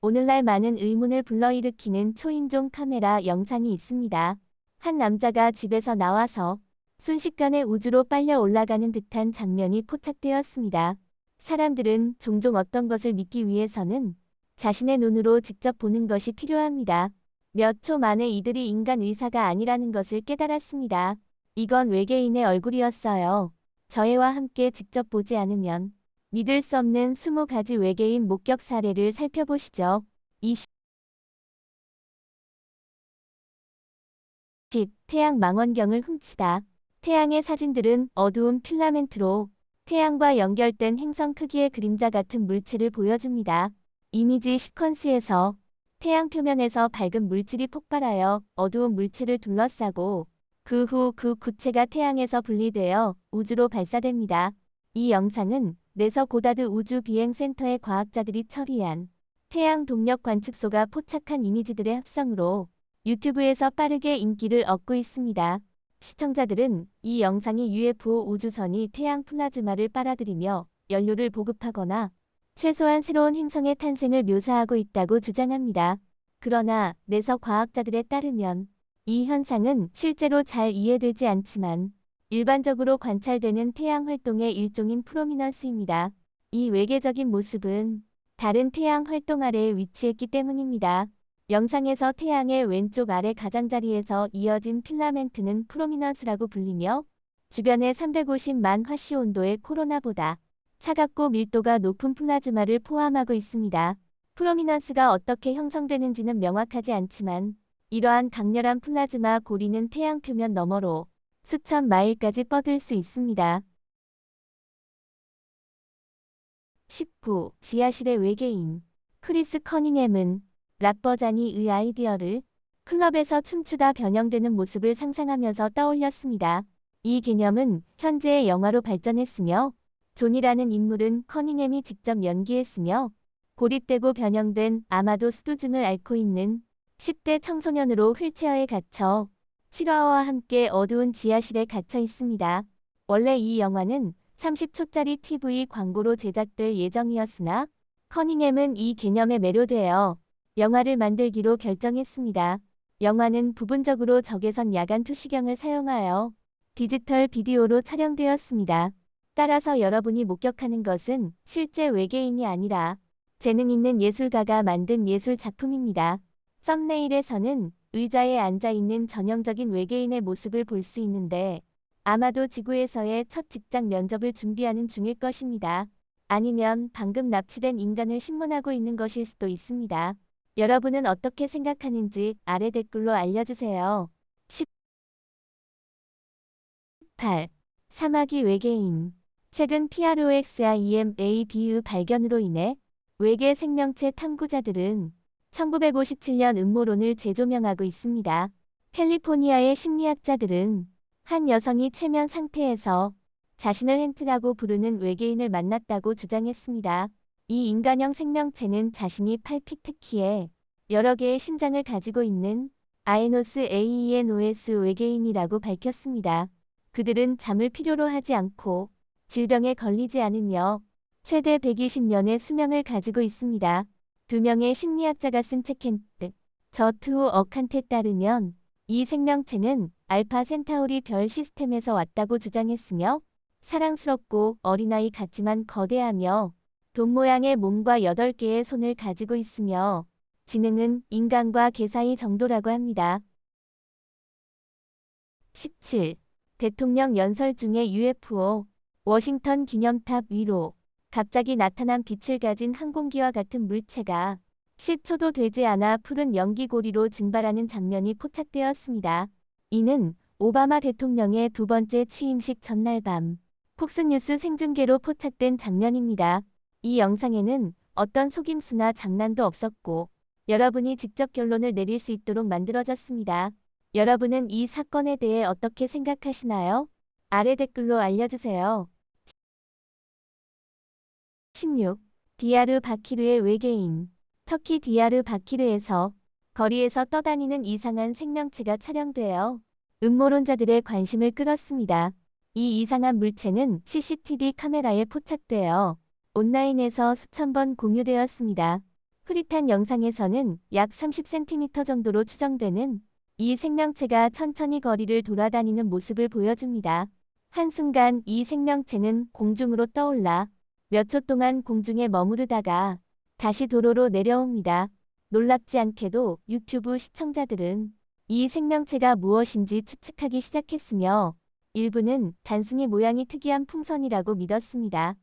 오늘날 많은 의문을 불러일으키는 초인종 카메라 영상이 있습니다. 한 남자가 집에서 나와서 순식간에 우주로 빨려 올라가는 듯한 장면이 포착되었습니다. 사람들은 종종 어떤 것을 믿기 위해서는 자신의 눈으로 직접 보는 것이 필요합니다. 몇 초 만에 이들이 인간 의사가 아니라는 것을 깨달았습니다. 이건 외계인의 얼굴이었어요. 저희와 함께 직접 보지 않으면 믿을 수 없는 20가지 외계인 목격 사례를 살펴보시죠. 20. 태양 망원경을 훔치다. 태양의 사진들은 어두운 필라멘트로 태양과 연결된 행성 크기의 그림자 같은 물체를 보여줍니다. 이미지 시퀀스에서 태양 표면에서 밝은 물질이 폭발하여 어두운 물체를 둘러싸고 그 후 그 구체가 태양에서 분리되어 우주로 발사됩니다. 이 영상은 내서 고다드 우주비행센터의 과학자들이 처리한 태양 동력 관측소가 포착한 이미지들의 합성으로 유튜브에서 빠르게 인기를 얻고 있습니다. 시청자들은 이 영상이 UFO 우주선이 태양 플라즈마를 빨아들이며 연료를 보급하거나 최소한 새로운 행성의 탄생을 묘사하고 있다고 주장합니다. 그러나 내서 과학자들에 따르면 이 현상은 실제로 잘 이해되지 않지만 일반적으로 관찰되는 태양 활동의 일종인 프로미넌스입니다. 이 외계적인 모습은 다른 태양 활동 아래에 위치했기 때문입니다. 영상에서 태양의 왼쪽 아래 가장자리에서 이어진 필라멘트는 프로미넌스라고 불리며 주변의 350만 화씨 온도의 코로나보다 차갑고 밀도가 높은 플라즈마를 포함하고 있습니다. 프로미넌스가 어떻게 형성되는지는 명확하지 않지만 이러한 강렬한 플라즈마 고리는 태양 표면 너머로 수천 마일까지 뻗을 수 있습니다. 19. 지하실의 외계인. 크리스 커닝햄은 락버자니의 아이디어를 클럽에서 춤추다 변형되는 모습을 상상하면서 떠올렸습니다. 이 개념은 현재의 영화로 발전했으며 존이라는 인물은 커닝햄이 직접 연기했으며 고립되고 변형된 아마도 수두증을 앓고 있는 10대 청소년으로 휠체어에 갇혀 실화와 함께 어두운 지하실에 갇혀 있습니다. 원래 이 영화는 30초짜리 TV 광고로 제작될 예정이었으나 커닝햄은 이 개념에 매료되어 영화를 만들기로 결정했습니다. 영화는 부분적으로 적외선 야간 투시경을 사용하여 디지털 비디오로 촬영되었습니다. 따라서 여러분이 목격하는 것은 실제 외계인이 아니라 재능 있는 예술가가 만든 예술 작품입니다. 썸네일에서는 의자에 앉아 있는 전형적인 외계인의 모습을 볼 수 있는데 아마도 지구에서의 첫 직장 면접을 준비하는 중일 것입니다. 아니면 방금 납치된 인간을 신문하고 있는 것일 수도 있습니다. 여러분은 어떻게 생각하는지 아래 댓글로 알려주세요. 18. 사마귀 외계인. 최근 PROXIMAB의 발견으로 인해 외계 생명체 탐구자들은 1957년 음모론을 재조명하고 있습니다. 캘리포니아의 심리학자들은 한 여성이 최면 상태에서 자신을 헨트라고 부르는 외계인을 만났다고 주장했습니다. 이 인간형 생명체는 자신이 8피트키에 여러 개의 심장을 가지고 있는 아에노스 AENOS 외계인이라고 밝혔습니다. 그들은 잠을 필요로 하지 않고 질병에 걸리지 않으며 최대 120년의 수명을 가지고 있습니다. 두 명의 심리학자가 쓴 책 헨트, 저트우 어칸트에 따르면 이 생명체는 알파 센타우리 별 시스템에서 왔다고 주장했으며 사랑스럽고 어린아이 같지만 거대하며 돈 모양의 몸과 8개의 손을 가지고 있으며 지능은 인간과 개사이 정도라고 합니다. 17. 대통령 연설 중에 UFO. 워싱턴 기념탑 위로 갑자기 나타난 빛을 가진 항공기와 같은 물체가 10초도 되지 않아 푸른 연기고리로 증발하는 장면이 포착되었습니다. 이는 오바마 대통령의 두 번째 취임식 전날 밤 폭스뉴스 생중계로 포착된 장면입니다. 이 영상에는 어떤 속임수나 장난도 없었고 여러분이 직접 결론을 내릴 수 있도록 만들어졌습니다. 여러분은 이 사건에 대해 어떻게 생각하시나요? 아래 댓글로 알려주세요. 16. 디야르바키르의 외계인. 터키 디야르바키르에서 거리에서 떠다니는 이상한 생명체가 촬영되어 음모론자들의 관심을 끌었습니다. 이 이상한 물체는 CCTV 카메라에 포착되어 온라인에서 수천 번 공유되었습니다. 흐릿한 영상에서는 약 30cm 정도로 추정되는 이 생명체가 천천히 거리를 돌아다니는 모습을 보여줍니다. 한순간 이 생명체는 공중으로 떠올라 몇 초 동안 공중에 머무르다가 다시 도로로 내려옵니다. 놀랍지 않게도 유튜브 시청자들은 이 생명체가 무엇인지 추측하기 시작했으며 일부는 단순히 모양이 특이한 풍선이라고 믿었습니다.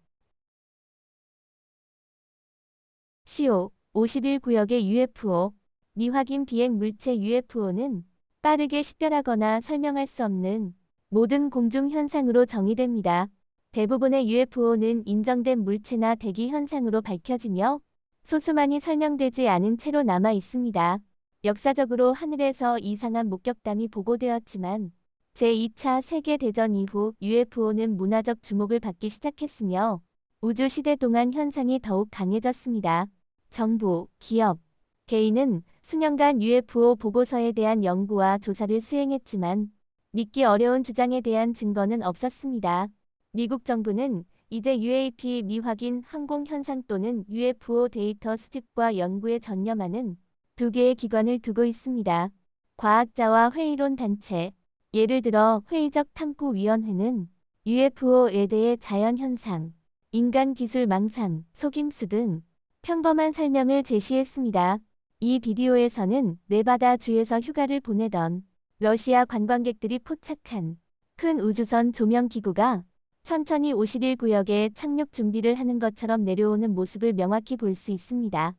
CO 51구역의 UFO, 미확인 비행 물체 UFO는 빠르게 식별하거나 설명할 수 없는 모든 공중 현상으로 정의됩니다. 대부분의 UFO는 인정된 물체나 대기 현상으로 밝혀지며 소수만이 설명되지 않은 채로 남아 있습니다. 역사적으로 하늘에서 이상한 목격담이 보고되었지만 제2차 세계대전 이후 UFO는 문화적 주목을 받기 시작했으며 우주 시대 동안 현상이 더욱 강해졌습니다. 정부, 기업, 개인은 수년간 UFO 보고서에 대한 연구와 조사를 수행했지만 믿기 어려운 주장에 대한 증거는 없었습니다. 미국 정부는 이제 UAP 미확인 항공 현상 또는 UFO 데이터 수집과 연구에 전념하는 두 개의 기관을 두고 있습니다. 과학자와 회의론 단체, 예를 들어 회의적 탐구위원회는 UFO에 대해 자연현상, 인간 기술 망상, 속임수 등 평범한 설명을 제시했습니다. 이 비디오에서는 네바다 주에서 휴가를 보내던 러시아 관광객들이 포착한 큰 우주선 조명기구가 천천히 51구역에 착륙 준비를 하는 것처럼 내려오는 모습을 명확히 볼 수 있습니다.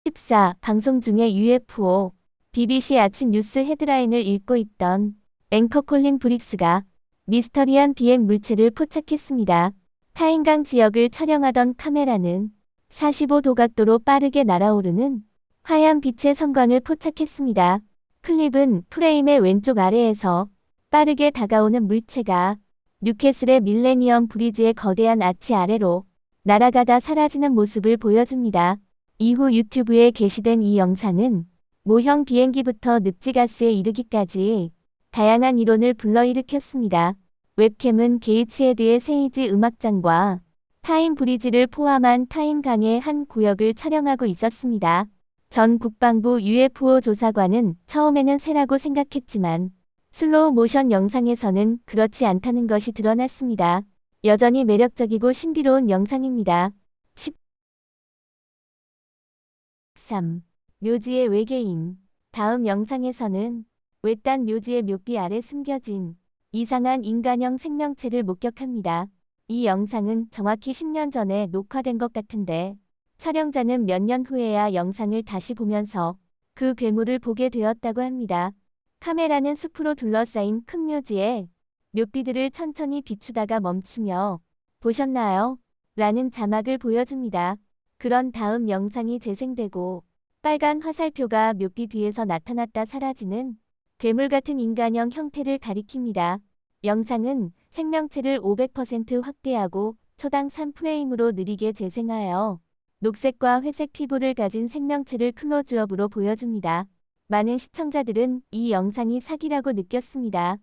14. 방송 중에 UFO. BBC 아침 뉴스 헤드라인을 읽고 있던 앵커 콜린 브릭스가 미스터리한 비행 물체를 포착했습니다. 타인강 지역을 촬영하던 카메라는 45도 각도로 빠르게 날아오르는 하얀 빛의 성광을 포착했습니다. 클립은 프레임의 왼쪽 아래에서 빠르게 다가오는 물체가 뉴캐슬의 밀레니엄 브리지의 거대한 아치 아래로 날아가다 사라지는 모습을 보여줍니다. 이후 유튜브에 게시된 이 영상은 모형 비행기부터 늪지가스에 이르기까지 다양한 이론을 불러일으켰습니다. 웹캠은 게이츠헤드의 세이지 음악장과 타인 브리지를 포함한 타인강의 한 구역을 촬영하고 있었습니다. 전 국방부 UFO 조사관은 처음에는 새라고 생각했지만 슬로우 모션 영상에서는 그렇지 않다는 것이 드러났습니다. 여전히 매력적이고 신비로운 영상입니다. 13. 묘지의 외계인. 다음 영상에서는 외딴 묘지의 묘비 아래 숨겨진 이상한 인간형 생명체를 목격합니다. 이 영상은 정확히 10년 전에 녹화된 것 같은데 촬영자는 몇 년 후에야 영상을 다시 보면서 그 괴물을 보게 되었다고 합니다. 카메라는 숲으로 둘러싸인 큰 묘지에 묘비들을 천천히 비추다가 멈추며 보셨나요? 라는 자막을 보여줍니다. 그런 다음 영상이 재생되고 빨간 화살표가 묘비 뒤에서 나타났다 사라지는 괴물 같은 인간형 형태를 가리킵니다. 영상은 생명체를 500% 확대하고 초당 3프레임으로 느리게 재생하여 녹색과 회색 피부를 가진 생명체를 클로즈업으로 보여줍니다. 많은 시청자들은 이 영상이 사기라고 느꼈습니다.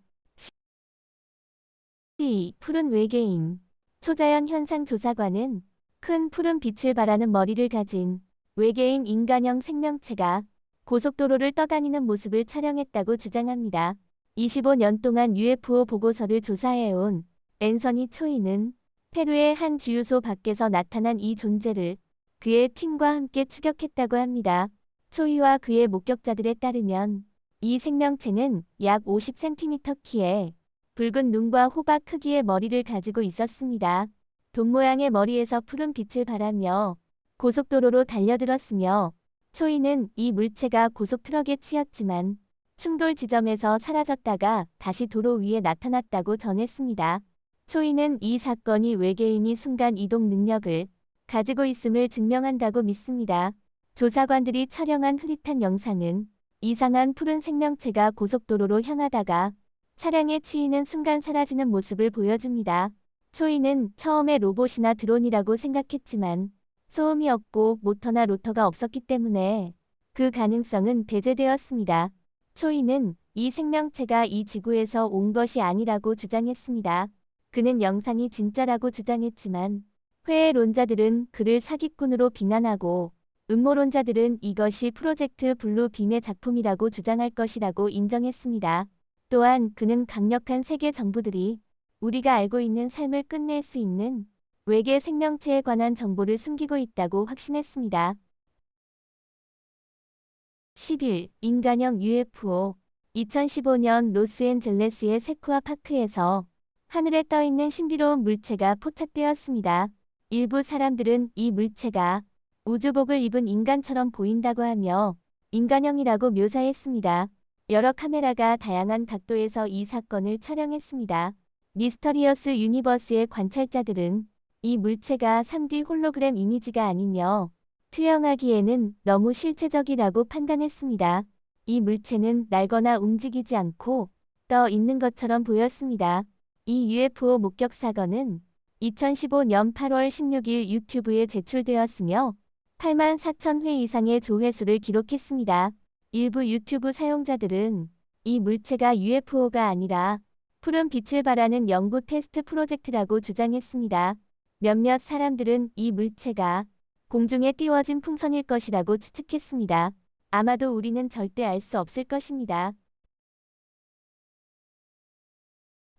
푸른 외계인. 초자연 현상 조사관은 큰 푸른 빛을 발하는 머리를 가진 외계인 인간형 생명체가 고속도로를 떠다니는 모습을 촬영했다고 주장합니다. 25년 동안 UFO 보고서를 조사해온 앤서니 초이는 페루의 한 주유소 밖에서 나타난 이 존재를 그의 팀과 함께 추격했다고 합니다. 초이와 그의 목격자들에 따르면 이 생명체는 약 50cm 키에 붉은 눈과 호박 크기의 머리를 가지고 있었습니다. 돈 모양의 머리에서 푸른 빛을 발하며 고속도로로 달려들었으며 초이는 이 물체가 고속트럭에 치였지만 충돌 지점에서 사라졌다가 다시 도로 위에 나타났다고 전했습니다. 초이는 이 사건이 외계인이 순간 이동 능력을 가지고 있음을 증명한다고 믿습니다. 조사관들이 촬영한 흐릿한 영상은 이상한 푸른 생명체가 고속도로로 향하다가 차량에 치이는 순간 사라지는 모습을 보여줍니다. 초이는 처음에 로봇이나 드론이라고 생각했지만 소음이 없고 모터나 로터가 없었기 때문에 그 가능성은 배제되었습니다. 초이는 이 생명체가 이 지구에서 온 것이 아니라고 주장했습니다. 그는 영상이 진짜라고 주장했지만 회의론자들은 그를 사기꾼으로 비난하고 음모론자들은 이것이 프로젝트 블루 빔의 작품이라고 주장할 것이라고 인정했습니다. 또한 그는 강력한 세계 정부들이 우리가 알고 있는 삶을 끝낼 수 있는 외계 생명체에 관한 정보를 숨기고 있다고 확신했습니다. 10일 인간형 UFO 2015년 로스앤젤레스의 세쿠아 파크에서 하늘에 떠 있는 신비로운 물체가 포착되었습니다. 일부 사람들은 이 물체가 우주복을 입은 인간처럼 보인다고 하며 인간형이라고 묘사했습니다. 여러 카메라가 다양한 각도에서 이 사건을 촬영했습니다. 미스터리어스 유니버스의 관찰자들은 이 물체가 3D 홀로그램 이미지가 아니며 투영하기에는 너무 실체적이라고 판단했습니다. 이 물체는 날거나 움직이지 않고 떠 있는 것처럼 보였습니다. 이 UFO 목격 사건은 2015년 8월 16일 유튜브에 제출되었으며 8만 4천 회 이상의 조회수를 기록했습니다. 일부 유튜브 사용자들은 이 물체가 UFO가 아니라 푸른 빛을 발하는 연구 테스트 프로젝트라고 주장했습니다. 몇몇 사람들은 이 물체가 공중에 띄워진 풍선일 것이라고 추측했습니다. 아마도 우리는 절대 알 수 없을 것입니다.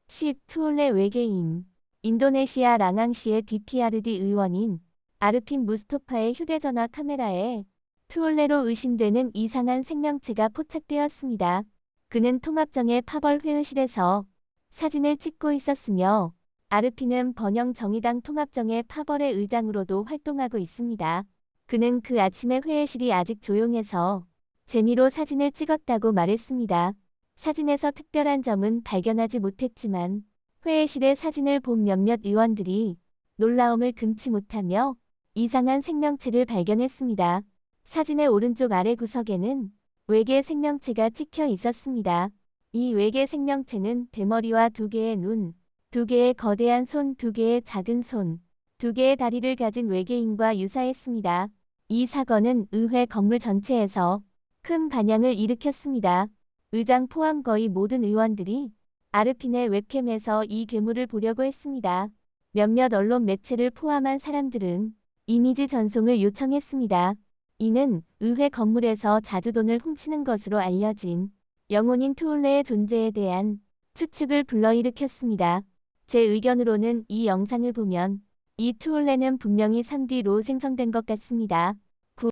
10. 투올레 외계인 인도네시아 랑앙시의 DPRD 의원인 아르핀 무스토파의 휴대전화 카메라에 투올레로 의심되는 이상한 생명체가 포착되었습니다. 그는 통합정의 파벌 회의실에서 사진을 찍고 있었으며 아르핀은 번영 정의당 통합정의 파벌의 의장으로도 활동하고 있습니다. 그는 그 아침에 회의실이 아직 조용해서 재미로 사진을 찍었다고 말했습니다. 사진에서 특별한 점은 발견하지 못했지만 회의실의 사진을 본 몇몇 의원들이 놀라움을 금치 못하며 이상한 생명체를 발견했습니다. 사진의 오른쪽 아래 구석에는 외계 생명체가 찍혀 있었습니다. 이 외계 생명체는 대머리와 2개의 눈, 2개의 거대한 손, 2개의 작은 손, 2개의 다리를 가진 외계인과 유사했습니다. 이 사건은 의회 건물 전체에서 큰 반향을 일으켰습니다. 의장 포함 거의 모든 의원들이 아르핀의 웹캠에서 이 괴물을 보려고 했습니다. 몇몇 언론 매체를 포함한 사람들은 이미지 전송을 요청했습니다. 이는 의회 건물에서 자주 돈을 훔치는 것으로 알려진 영혼인 투올레의 존재에 대한 추측을 불러일으켰습니다. 제 의견으로는 이 영상을 보면 이 투올레는 분명히 3D로 생성된 것 같습니다. 9.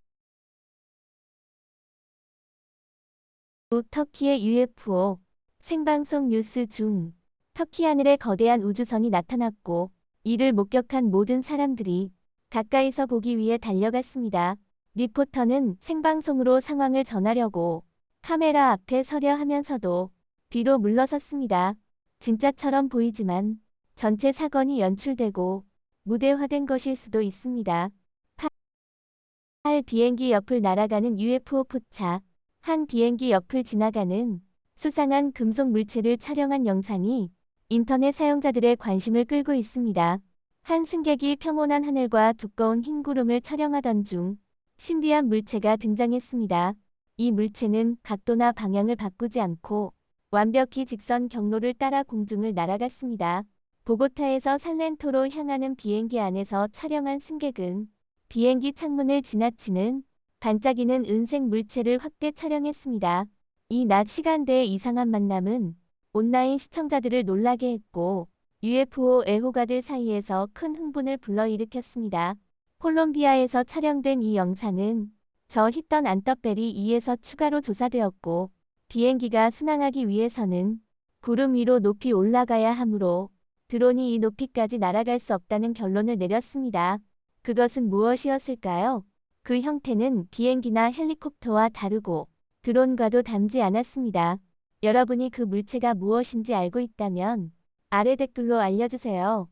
터키의 UFO 생방송 뉴스 중 터키 하늘에 거대한 우주선이 나타났고 이를 목격한 모든 사람들이 가까이서 보기 위해 달려갔습니다. 리포터는 생방송으로 상황을 전하려고 카메라 앞에 서려 하면서도 뒤로 물러섰습니다. 진짜처럼 보이지만 전체 사건이 연출되고 무대화된 것일 수도 있습니다. 8. 비행기 옆을 날아가는 UFO 포착. 한 비행기 옆을 지나가는 수상한 금속 물체를 촬영한 영상이 인터넷 사용자들의 관심을 끌고 있습니다. 한 승객이 평온한 하늘과 두꺼운 흰 구름을 촬영하던 중 신비한 물체가 등장했습니다. 이 물체는 각도나 방향을 바꾸지 않고 완벽히 직선 경로를 따라 공중을 날아갔습니다. 보고타에서 살렌토로 향하는 비행기 안에서 촬영한 승객은 비행기 창문을 지나치는 반짝이는 은색 물체를 확대 촬영했습니다. 이 낮 시간대의 이상한 만남은 온라인 시청자들을 놀라게 했고 UFO 애호가들 사이에서 큰 흥분을 불러일으켰습니다. 콜롬비아에서 촬영된 이 영상은 저 히던 안떠베리 2에서 추가로 조사되었고 비행기가 순항하기 위해서는 구름 위로 높이 올라가야 하므로 드론이 이 높이까지 날아갈 수 없다는 결론을 내렸습니다. 그것은 무엇이었을까요? 그 형태는 비행기나 헬리콥터와 다르고 드론과도 닮지 않았습니다. 여러분이 그 물체가 무엇인지 알고 있다면 아래 댓글로 알려주세요.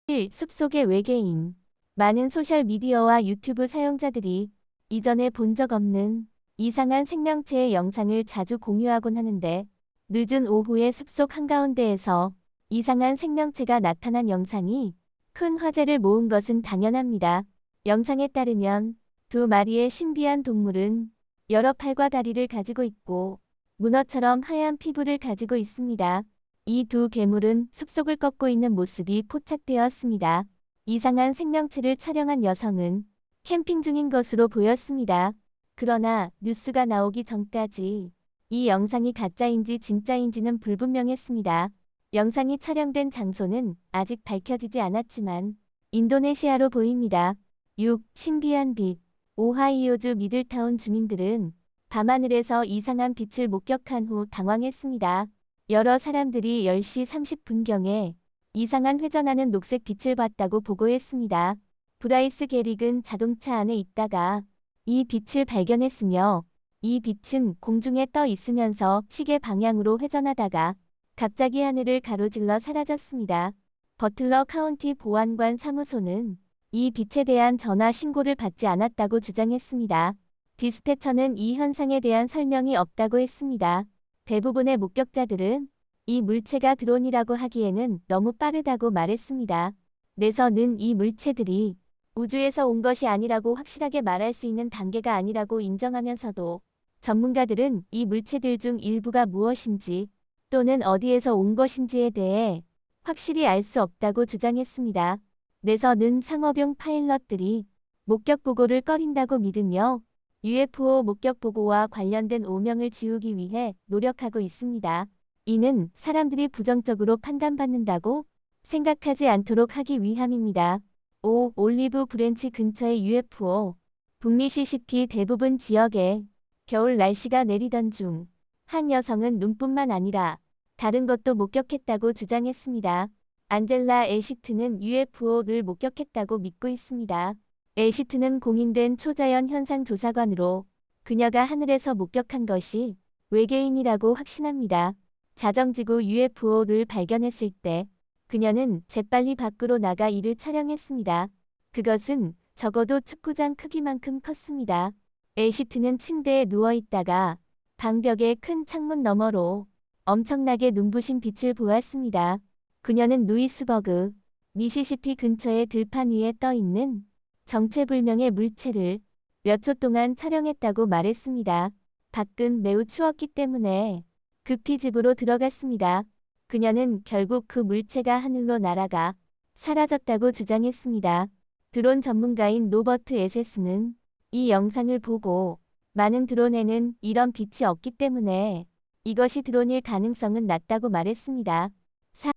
7. 숲속의 외계인. 많은 소셜미디어와 유튜브 사용자들이 이전에 본 적 없는 이상한 생명체의 영상을 자주 공유하곤 하는데 늦은 오후의 숲속 한가운데에서 이상한 생명체가 나타난 영상이 큰 화제를 모은 것은 당연합니다. 영상에 따르면 2마리의 신비한 동물은 여러 팔과 다리를 가지고 있고 문어처럼 하얀 피부를 가지고 있습니다. 이 두 괴물은 숲속을 걷고 있는 모습이 포착되었습니다. 이상한 생명체를 촬영한 여성은 캠핑 중인 것으로 보였습니다. 그러나 뉴스가 나오기 전까지 이 영상이 가짜인지 진짜인지는 불분명했습니다. 영상이 촬영된 장소는 아직 밝혀지지 않았지만 인도네시아로 보입니다. 6. 신비한 빛. 오하이오주 미들타운 주민들은 밤하늘에서 이상한 빛을 목격한 후 당황했습니다. 여러 사람들이 10시 30분경에 이상한 회전하는 녹색 빛을 봤다고 보고했습니다. 브라이스 게릭은 자동차 안에 있다가 이 빛을 발견했으며 이 빛은 공중에 떠 있으면서 시계 방향으로 회전하다가 갑자기 하늘을 가로질러 사라졌습니다. 버틀러 카운티 보안관 사무소는 이 빛에 대한 전화 신고를 받지 않았다고 주장했습니다. 디스패처는 이 현상에 대한 설명이 없다고 했습니다. 대부분의 목격자들은 이 물체가 드론이라고 하기에는 너무 빠르다고 말했습니다. 내서는 이 물체들이 우주에서 온 것이 아니라고 확실하게 말할 수 있는 단계가 아니라고 인정하면서도 전문가들은 이 물체들 중 일부가 무엇인지 또는 어디에서 온 것인지에 대해 확실히 알 수 없다고 주장했습니다. 내서는 상업용 파일럿들이 목격 보고를 꺼린다고 믿으며 UFO 목격 보고와 관련된 오명을 지우기 위해 노력하고 있습니다. 이는 사람들이 부정적으로 판단받는다고 생각하지 않도록 하기 위함입니다. 5. 올리브 브랜치 근처의 UFO. 북미시시피 대부분 지역에 겨울 날씨가 내리던 중 한 여성은 눈뿐만 아니라 다른 것도 목격했다고 주장했습니다. 안젤라 애시트는 UFO를 목격했다고 믿고 있습니다. 애시트는 공인된 초자연 현상 조사관으로 그녀가 하늘에서 목격한 것이 외계인이라고 확신합니다. 자정지구 UFO를 발견했을 때 그녀는 재빨리 밖으로 나가 이를 촬영했습니다. 그것은 적어도 축구장 크기만큼 컸습니다. 애시트는 침대에 누워있다가 방벽의 큰 창문 너머로 엄청나게 눈부신 빛을 보았습니다. 그녀는 루이스버그, 미시시피 근처의 들판 위에 떠있는 정체불명의 물체를 몇 초 동안 촬영했다고 말했습니다. 밖은 매우 추웠기 때문에 급히 집으로 들어갔습니다. 그녀는 결국 그 물체가 하늘로 날아가 사라졌다고 주장했습니다. 드론 전문가인 로버트 에세스는 이 영상을 보고 많은 드론에는 이런 빛이 없기 때문에 이것이 드론일 가능성은 낮다고 말했습니다. 4.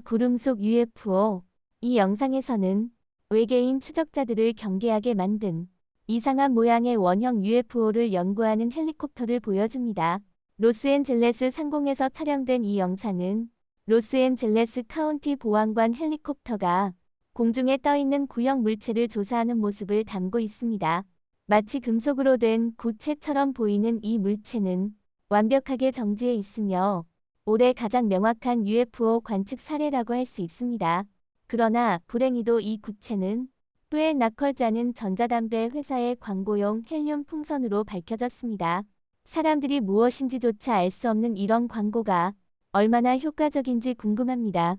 구름 속 UFO. 이 영상에서는 외계인 추적자들을 경계하게 만든 이상한 모양의 원형 UFO를 연구하는 헬리콥터를 보여줍니다. 로스앤젤레스 상공에서 촬영된 이 영상은 로스앤젤레스 카운티 보안관 헬리콥터가 공중에 떠있는 구형 물체를 조사하는 모습을 담고 있습니다. 마치 금속으로 된 구체처럼 보이는 이 물체는 완벽하게 정지해 있으며 올해 가장 명확한 UFO 관측 사례라고 할 수 있습니다. 그러나 불행히도 이 구체는 뚜엘 나컬자는 전자담배 회사의 광고용 헬륨 풍선으로 밝혀졌습니다. 사람들이 무엇인지조차 알 수 없는 이런 광고가 얼마나 효과적인지 궁금합니다.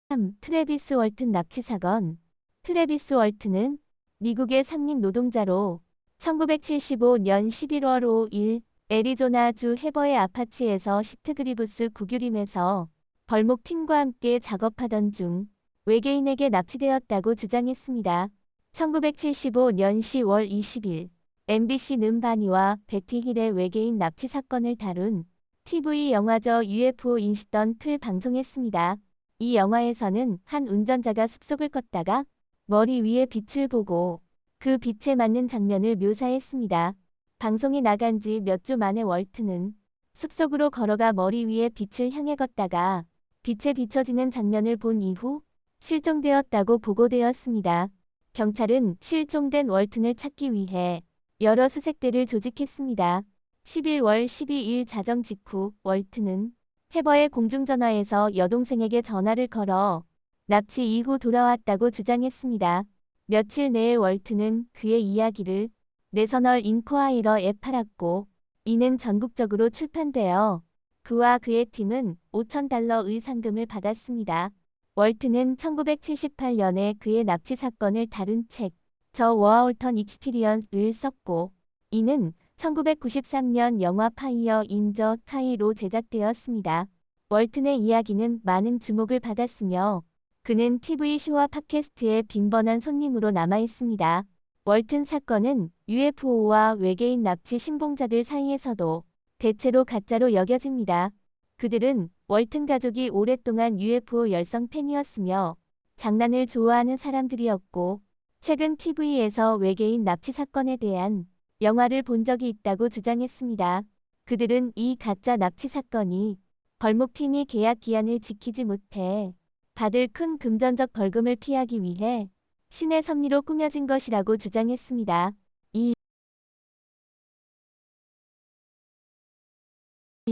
3. 트래비스 월튼 납치 사건. 트래비스 월튼은 미국의 상림 노동자로 1975년 11월 5일 애리조나주 해버의 아파치에서 시트그리브스 구규림에서 벌목팀과 함께 작업하던 중 외계인에게 납치되었다고 주장했습니다. 1975년 10월 20일 MBC는 바니와 베티 힐의 외계인 납치 사건을 다룬 TV 영화저 UFO 인시던트를 방송했습니다. 이 영화에서는 한 운전자가 숲속을 걷다가 머리 위에 빛을 보고 그 빛에 맞는 장면을 묘사했습니다. 방송이 나간 지 몇 주 만에 월트는 숲속으로 걸어가 머리 위에 빛을 향해 걷다가 빛에 비춰지는 장면을 본 이후 실종되었다고 보고되었습니다. 경찰은 실종된 월튼을 찾기 위해 여러 수색대를 조직했습니다. 11월 12일 자정 직후 월튼은 해버의 공중전화에서 여동생에게 전화를 걸어 납치 이후 돌아왔다고 주장했습니다. 며칠 내에 월튼은 그의 이야기를 내셔널 인쿼이러에 팔았고 이는 전국적으로 출판되어 그와 그의 팀은 $5,000의 상금을 받았습니다. 월튼은 1978년에 그의 납치 사건을 다룬 책, 저 워아울턴 익스피리언스를 썼고 이는 1993년 영화 파이어 인 더 스카이로 제작되었습니다. 월튼의 이야기는 많은 주목을 받았으며 그는 TV쇼와 팟캐스트의 빈번한 손님으로 남아있습니다. 월튼 사건은 UFO와 외계인 납치 신봉자들 사이에서도 대체로 가짜로 여겨집니다. 그들은 월튼 가족이 오랫동안 UFO 열성 팬이었으며 장난을 좋아하는 사람들이었고 최근 TV에서 외계인 납치 사건에 대한 영화를 본 적이 있다고 주장했습니다. 그들은 이 가짜 납치 사건이 벌목팀이 계약 기한을 지키지 못해 받을 큰 금전적 벌금을 피하기 위해 신의 섭리로 꾸며진 것이라고 주장했습니다. 이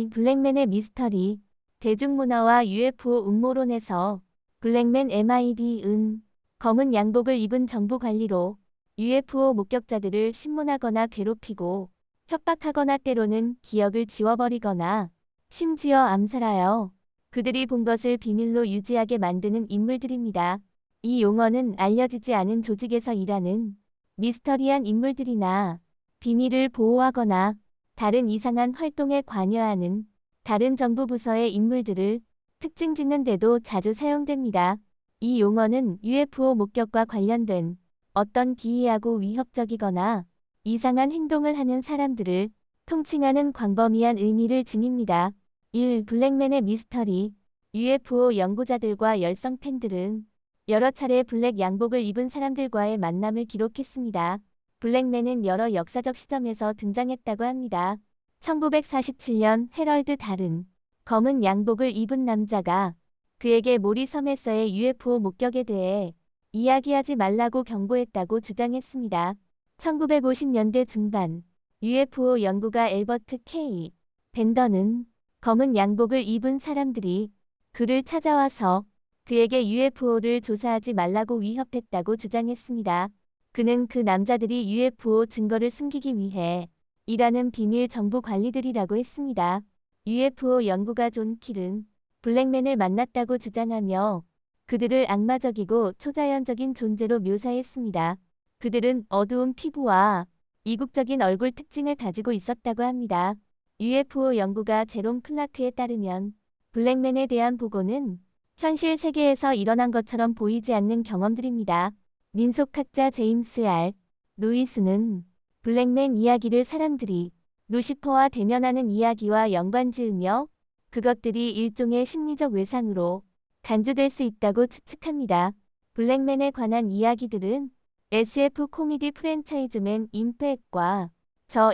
블랙맨의 미스터리, 대중문화와 UFO 음모론에서 블랙맨 MIB은 검은 양복을 입은 정부 관리로 UFO 목격자들을 신문하거나 괴롭히고 협박하거나 때로는 기억을 지워버리거나 심지어 암살하여 그들이 본 것을 비밀로 유지하게 만드는 인물들입니다. 이 용어는 알려지지 않은 조직에서 일하는 미스터리한 인물들이나 비밀을 보호하거나 다른 이상한 활동에 관여하는 다른 정부 부서의 인물들을 특징 짓는 데도 자주 사용됩니다. 이 용어는 UFO 목격과 관련된 어떤 기이하고 위협적이거나 이상한 행동을 하는 사람들을 통칭하는 광범위한 의미를 지닙니다. 1. 블랙맨의 미스터리. UFO 연구자들과 열성 팬들은 여러 차례 블랙 양복을 입은 사람들과의 만남을 기록했습니다. 블랙맨은 여러 역사적 시점에서 등장했다고 합니다. 1947년 헤럴드 달은 검은 양복을 입은 남자가 그에게 모리섬에서의 UFO 목격에 대해 이야기하지 말라고 경고했다고 주장했습니다. 1950년대 중반 UFO 연구가 엘버트 K. 벤더는 검은 양복을 입은 사람들이 그를 찾아와서 그에게 UFO를 조사하지 말라고 위협했다고 주장했습니다. 그는 그 남자들이 UFO 증거를 숨기기 위해 일하는 비밀 정부 관리들이라고 했습니다. UFO 연구가 존 킬은 블랙맨을 만났다고 주장하며 그들을 악마적이고 초자연적인 존재로 묘사했습니다. 그들은 어두운 피부와 이국적인 얼굴 특징을 가지고 있었다고 합니다. UFO 연구가 제롬 클라크에 따르면 블랙맨에 대한 보고는 현실 세계에서 일어난 것처럼 보이지 않는 경험들입니다. 민속학자 제임스 R. 루이스는 블랙맨 이야기를 사람들이 루시퍼와 대면하는 이야기와 연관지으며 그것들이 일종의 심리적 외상으로 간주될 수 있다고 추측합니다. 블랙맨에 관한 이야기들은 SF 코미디 프랜차이즈맨 임팩과 저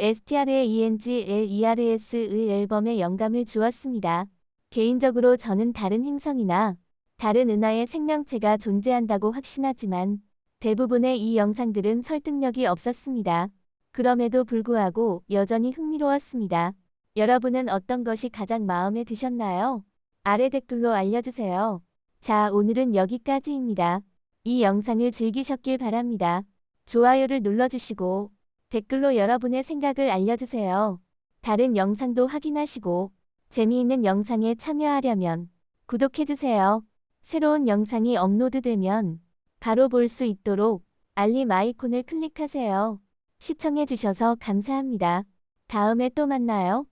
STRAENGLERS의 앨범에 영감을 주었습니다. 개인적으로 저는 다른 행성이나 다른 은하의 생명체가 존재한다고 확신하지만 대부분의 이 영상들은 설득력이 없었습니다. 그럼에도 불구하고 여전히 흥미로웠습니다. 여러분은 어떤 것이 가장 마음에 드셨나요? 아래 댓글로 알려주세요. 자, 오늘은 여기까지입니다. 이 영상을 즐기셨길 바랍니다. 좋아요를 눌러주시고 댓글로 여러분의 생각을 알려주세요. 다른 영상도 확인하시고 재미있는 영상에 참여하려면 구독해주세요. 새로운 영상이 업로드되면 바로 볼 수 있도록 알림 아이콘을 클릭하세요. 시청해주셔서 감사합니다. 다음에 또 만나요.